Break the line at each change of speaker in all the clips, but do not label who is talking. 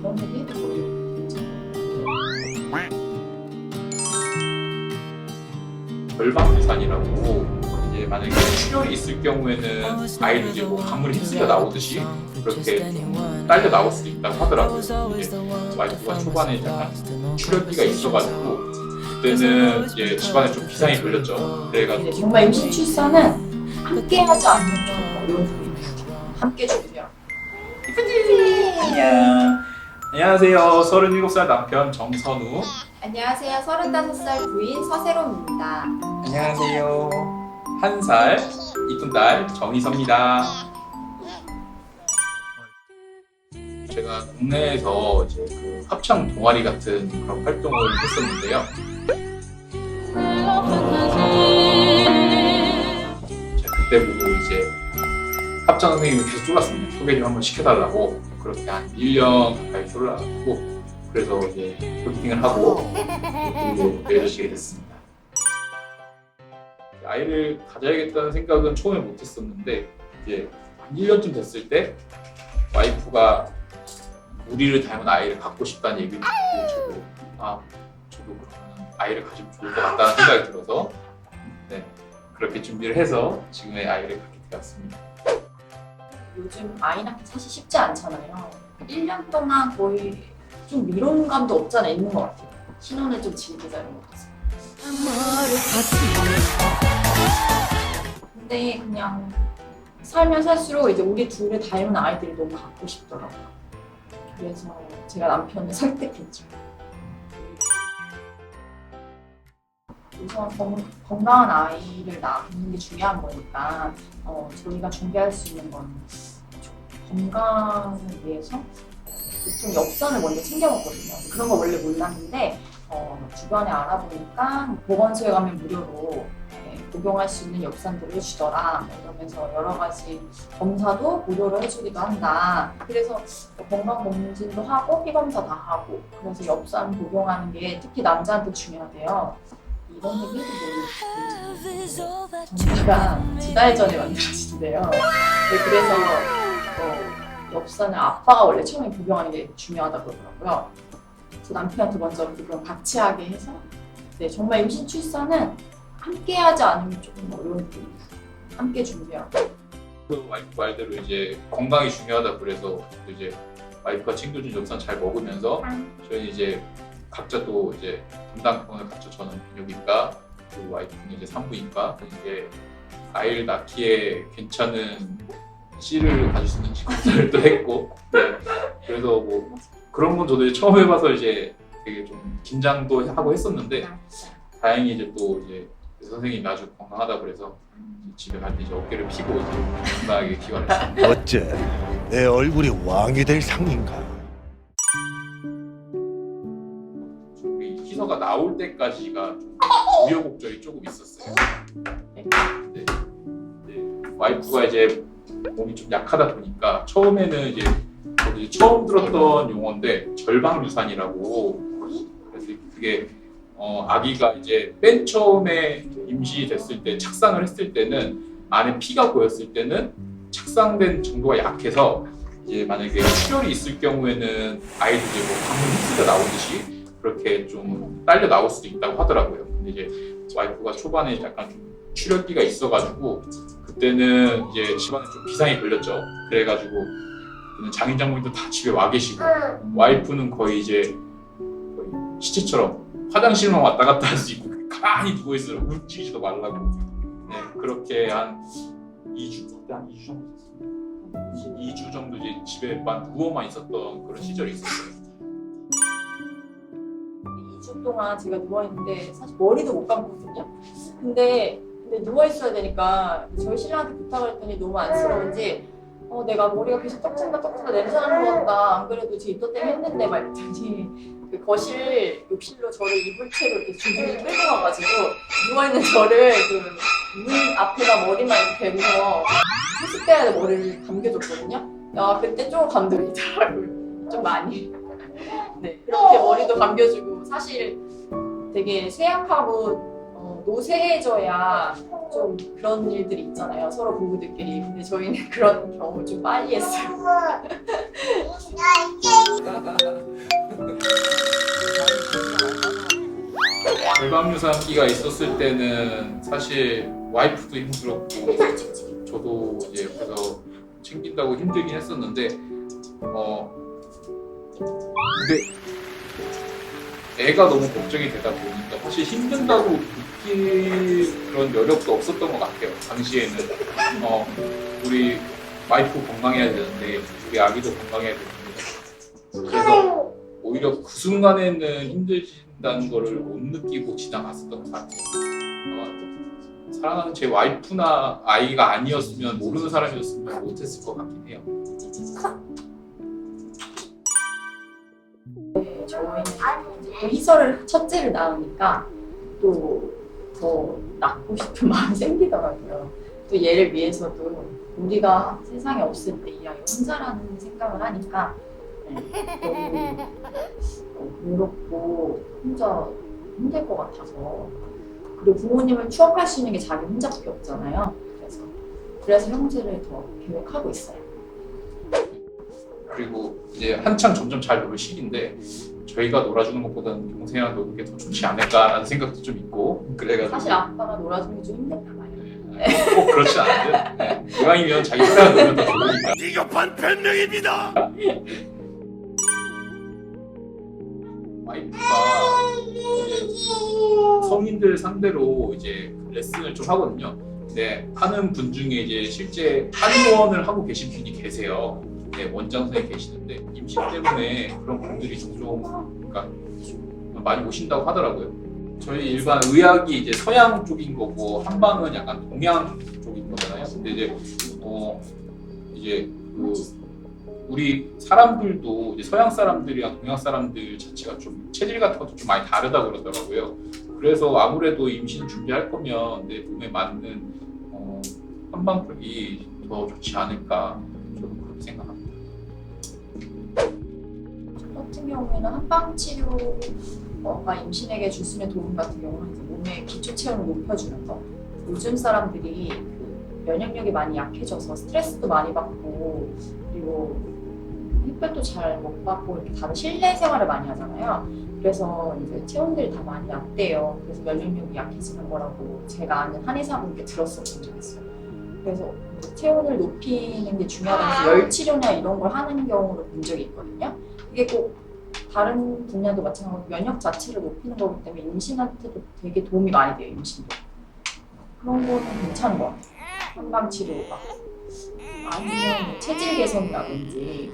이런 얘기 해도
절방 유산이라고 이제 만약에 출혈이 있을 경우에는 아이를 이제 뭐 강물에 휩쓸려 나오듯이 그렇게 좀 딸려 나올 수도 있다고 하더라고요. 이제 와이프가 초반에 약간 출혈기가 있어가지고 그때는 이제 집안에 좀 비상이 걸렸죠. 그래가지고
정말 임신 출산은 함께 하지 않는 좀 어려운 부분이에요. 함께 준비해요.
안녕. 안녕하세요. 37살 남편 정선우.
안녕하세요. 35살 부인 서세롬입니다.
안녕하세요. 1살 이쁜 딸 정희서입니다. 제가 국내에서 이제 그 합창 동아리 같은 그런 활동을 했었는데요. 제가 그때 보고 이제 합창 선생님이 계속 졸랐습니다. 소개 좀 한번 시켜달라고. 그렇게 한 1년 가까이 졸라가지고 그래서 이제 소개팅을 하고 그리고 맺어지게 됐습니다. 아이를 가져야겠다는 생각은 처음에 못했었는데 이제 한 1년쯤 됐을 때 와이프가 우리를 닮은 아이를 갖고 싶다는 얘기를 듣고 저도 그러면 아이를 가지면 좋을 것 같다는 생각이 들어서 네, 그렇게 준비를 해서 지금의 아이를 갖게 되었습니다.
요즘 아이 낳기 사실 쉽지 않잖아요. 1년 동안 거의 좀 미론감도 없잖아 있는 것 같아요. 신혼을 좀 즐기자 이런 것도 있어요. 근데 그냥 살면 살수록 이제 우리 둘을 닮은 아이들이 너무 갖고 싶더라고요. 그래서 제가 남편을 설득했죠. 우선 건강한 아이를 낳는 게 중요한 거니까 저희가 준비할 수 있는 건 건강을 위해서 보통 엽산을 먼저 챙겨 먹거든요. 그런 거 원래 몰랐는데 주변에 알아보니까 보건소에 가면 무료로 복용할 수 있는 엽산들을 해주더라. 이러면서 여러 가지 검사도 무료로 해주기도 한다. 그래서 건강검진도 하고 피검사 다 하고 그래서 엽산 복용하는 게 특히 남자한테 중요하대요. 이런 얘기 해도 모르겠어요. 정부가 2달 전에 만들어진대요. 그래서 엽산을 아빠가 원래 처음에 복용하는 게 중요하다고 그러더라고요. 그래서 남편한테 먼저 복용 같이 하게 해서 정말 임신 출산은 함께 하지 않으면 조금 어려운 부분이에요. 함께 준비하고.
그 와이프 말대로 이제 건강이 중요하다 그래서 이제 와이프가 챙겨준 엽산 잘 먹으면서 저희 이제 각자 또 이제 담당권을 각자 저는 비뇨기과 그리고 와이프는 이제 산부인과 이제 아이를 낳기에 괜찮은 씨를 가질 수 있는지 검사를 또 했고 그래서 뭐 그런 건 저도 처음 해봐서 이제 되게 좀 긴장도 하고 했었는데 다행히 이제 또 이제 선생님이 아주 건강하다 그래서 집에 갈 때 이제 어깨를 피고 이제 건강하게 귀환했습니다.
어째 내 얼굴이 왕이 될 상인가?
우리 희서가 나올 때까지가 좀 우여곡절이 조금 있었어요. 네. 와이프가 이제 몸이 좀 약하다 보니까 처음에는 이제 저도 처음 들었던 용어인데 절방 유산이라고 그래서 그게 아기가 이제 맨 처음에 임시됐을 때 착상을 했을 때는 안에 피가 보였을 때는 착상된 정도가 약해서 이제 만약에 출혈이 있을 경우에는 아이들이 뭐 강물 휩쓸려 나오듯이 그렇게 좀 딸려 나올 수도 있다고 하더라고요. 근데 이제 와이프가 초반에 약간 좀 출혈기가 있어가지고 그때는 이제 집안에 좀 비상이 걸렸죠. 그래가지고 장인 장모님도 다 집에 와 계시고 와이프는 거의 이제 시체처럼 화장실만 왔다 갔다 할 수 있고 가만히 누워 있어요. 움직이지도 말라고. 네, 그렇게 한 2주 정도 있었어요. 2주 정도 이제 집에만 누워만 있었던 그런 시절이 있었어요.
2주 동안 제가 누워있는데 사실 머리도 못 감거든요. 근데 누워있어야 되니까 저희 신랑한테 부탁을 했더니 너무 안쓰러운지 내가 머리가 계속 떡진다 냄새나는 것 같다. 안 그래도 제 입덧 때문에 했는데 막 이랬더니 그 거실 욕실로 저를 이불 채로 이렇게 줄줄이 끌고 와가지고 누워있는 저를 그 문 앞에다 머리만 이렇게 대고서 세숫대에 머리를 감겨줬거든요. 그때 좀 감동이더라고요. 좀 많이. 네, 그렇게 머리도 감겨주고 사실 되게 쇠약하고 노쇠해져야 좀 그런 일들이 있잖아요. 서로 부부들끼리. 근데 저희는 그런 경험을 좀 빨리 했어요.
절방유산기가 있었을 때는 사실 와이프도 힘들었고 저도 이제 옆에서 챙긴다고 힘들긴 했었는데 근데 애가 너무 걱정이 되다 보니까 사실 힘든다고 느낄 그런 여력도 없었던 것 같아요. 당시에는 우리 와이프 건강해야 되는데 우리 아기도 건강해야 되는데 그래서 오히려 그 순간에는 힘들다는 거를 못 느끼고 지나갔었던 것 같아요. 사랑하는 제 와이프나 아이가 아니었으면 모르는 사람이었으면 못했을 것 같긴 해요.
네, 저희는 또 희설을 첫째를 낳으니까 또 더 낳고 싶은 마음이 생기더라고요. 또 얘를 위해서도 우리가 세상에 없을 때 이 아이 혼자라는 생각을 하니까 너무 외롭고 혼자 힘들 것 같아서 그리고 부모님을 추억할 수 있는 게 자기 혼자밖에 없잖아요. 그래서 형제를 더 계획하고 있어요.
그리고 이제 한창 점점 잘 노를 시기인데 저희가 놀아주는 것보다는 동생이랑 노는 게 더 좋지 않을까라는 생각도 좀 있고 그래가지고
사실 아빠가 놀아주는 게 좀 힘들다 말이에요.
꼭 그렇지 않은데 네. 이왕이면 자기 혼자 놀면 더 좋으니까.
비겁한 변명입니다.
와이프가 이제 성인들 상대로 이제 레슨을 좀 하거든요. 근데 하는 분 중에 이제 실제 한의원을 하고 계신 분이 계세요. 네, 원장 선생님 계시는데 임신 때문에 그런 분들이 종종 그러니까 많이 오신다고 하더라고요. 저희 일반 의학이 이제 서양 쪽인 거고 한방은 약간 동양 쪽인 거잖아요. 근데 이제 그 우리 사람들도 이제 서양 사람들이랑 동양 사람들 자체가 좀 체질 같은 것도 좀 많이 다르다 그러더라고요. 그래서 아무래도 임신 준비할 거면 내 몸에 맞는 한방 쪽이 더 좋지 않을까 저는 그렇게 생각합니다.
저 같은 경우에는 한방 치료가 임신에게 줄 수 있는 도움 같은 경우는 이제 몸의 기초 체온을 높여주는 거. 요즘 사람들이 그 면역력이 많이 약해져서 스트레스도 많이 받고 그리고 햇볕도 잘 못 받고 이렇게 다들 실내 생활을 많이 하잖아요. 그래서 이제 체온들이 다 많이 낮대요. 그래서 면역력이 약해지는 거라고 제가 아는 한의사분께 들었었던 적이 있어요. 그래서 체온을 높이는 게 중요하다면서 열 치료나 이런 걸 하는 경우를 본 적이 있거든요. 이게 꼭 다른 분야도 마찬가지로 면역 자체를 높이는 거기 때문에 임신한테도 되게 도움이 많이 돼요. 임신도. 그런 거는 괜찮은 것 같아요. 한방 치료가. 아니면 뭐 체질 개선이라든지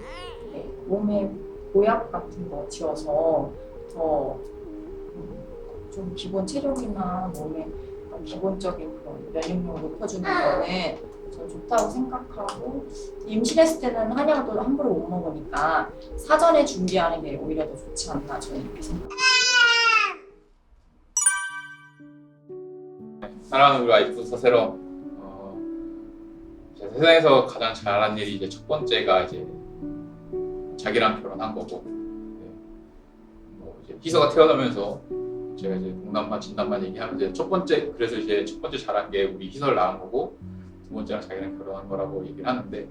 몸에 보약 같은 거 지어서 더 좀 기본 체력이나 몸의 기본적인 그런 면역력을 높여주는 거는 저는 좋다고 생각하고 임신했을 때는 한약도 함부로 못 먹으니까 사전에 준비하는 게 오히려 더 좋지 않나 저는 이렇게 생각합니다.
사랑하는 우리 와이프 서세롬, 세상에서 가장 잘한 일이 이제 첫 번째가 이제 자기랑 결혼한 거고, 뭐 이제 희서가 태어나면서 제가 이제 동남만 진남만 얘기하면서 이제 그래서 이제 첫 번째 잘한 게 우리 희서를 낳은 거고, 두 번째는 자기랑 결혼한 거라고 얘기를 하는데,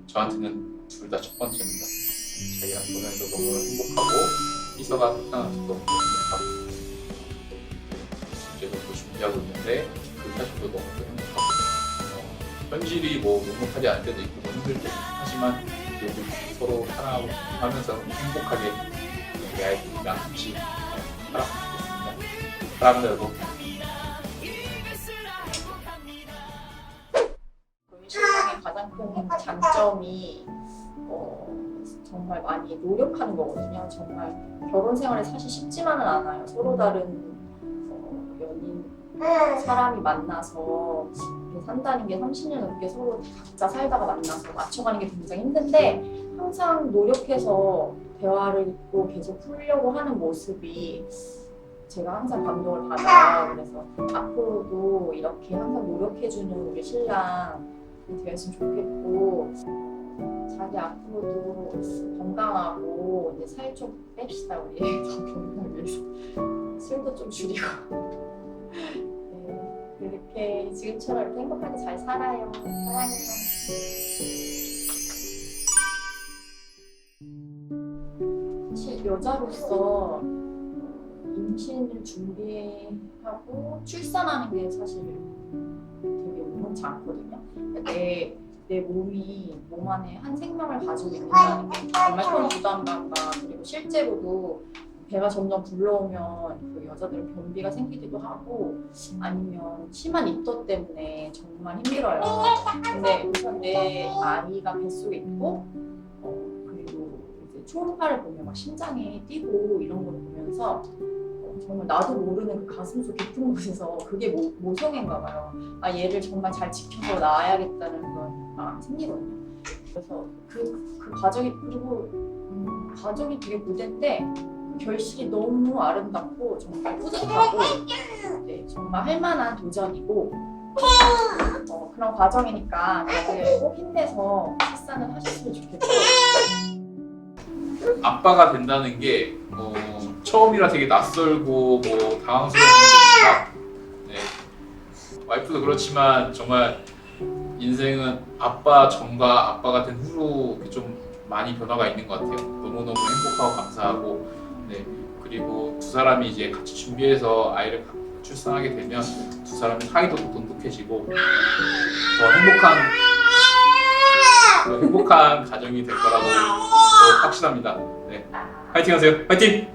저한테는 둘 다 첫 번째입니다. 자기랑 결혼해서 너무 행복하고, 희서가 태어나서 너무 행복하고, 이제 또 준비하고 있는데 그 사실도 너무 행복하고, 현실이 뭐 녹록하지 않을 때도 있고 힘들 때도 있고 하지만 그래도 서로 사랑하고 하면서 행복하게 우리 아이들이랑 같이 살았으면 좋겠습니다. 사랑합니다 여러분.
저희 신랑의 가장 큰 장점이 정말 많이 노력하는 거거든요. 정말 결혼 생활이 사실 쉽지만은 않아요. 서로 다른 연인 사람이 만나서 이렇게 산다는 게 30년 넘게 서로 각자 살다가 만나서 맞춰가는 게 굉장히 힘든데 항상 노력해서 대화를 잇고 계속 풀려고 하는 모습이 제가 항상 감동을 받아요. 그래서 앞으로도 이렇게 항상 노력해주는 우리 신랑이 되었으면 좋겠고 자기 앞으로도 건강하고 이제 살 좀 뺍시다 우리 더 건강을 위해서 술도 좀 줄이고 네, 이렇게 지금처럼 이렇게 행복하게 잘 살아요. 사랑해요. 사실 여자로서 임신을 준비하고 출산하는 게 사실 되게 녹록지 않거든요. 내 몸이 몸 안에 한 생명을 가지고 있다는 게 정말 큰 부담감과 그리고 실제로도 배가 점점 불러오면 그 여자들은 변비가 생기기도 하고 아니면 심한 입덧 때문에 정말 힘들어요. 근데 우선 내 아이가 뱃속에 있고 그리고 이제 초음파를 보면 막 심장이 뛰고 이런 걸 보면서 정말 나도 모르는 그 가슴속 깊은 곳에서 그게 모성애인가 봐요. 아 얘를 정말 잘 지켜서 낳아야겠다는 그런 마음이 생기거든요. 그래서 그 과정이 그리고 과정이 되게 고된데 그 결실이 너무 아름답고 정말 뿌듯하고 네, 정말 할 만한 도전이고 그런 과정이니까 다들 꼭 힘내서 출산을 하셨으면 좋겠고
아빠가 된다는 게 처음이라 되게 낯설고 뭐 당황스러운 분도 있지만 네. 와이프도 그렇지만 정말 인생은 아빠 전과 아빠가 된 후로 좀 많이 변화가 있는 것 같아요. 너무너무 행복하고 감사하고 네. 그리고 두 사람이 이제 같이 준비해서 아이를 출산하게 되면 두 사람의 사이도 더 돈독해지고 더 행복한 가정이 될 거라고 확신합니다. 네. 파이팅 하세요. 파이팅!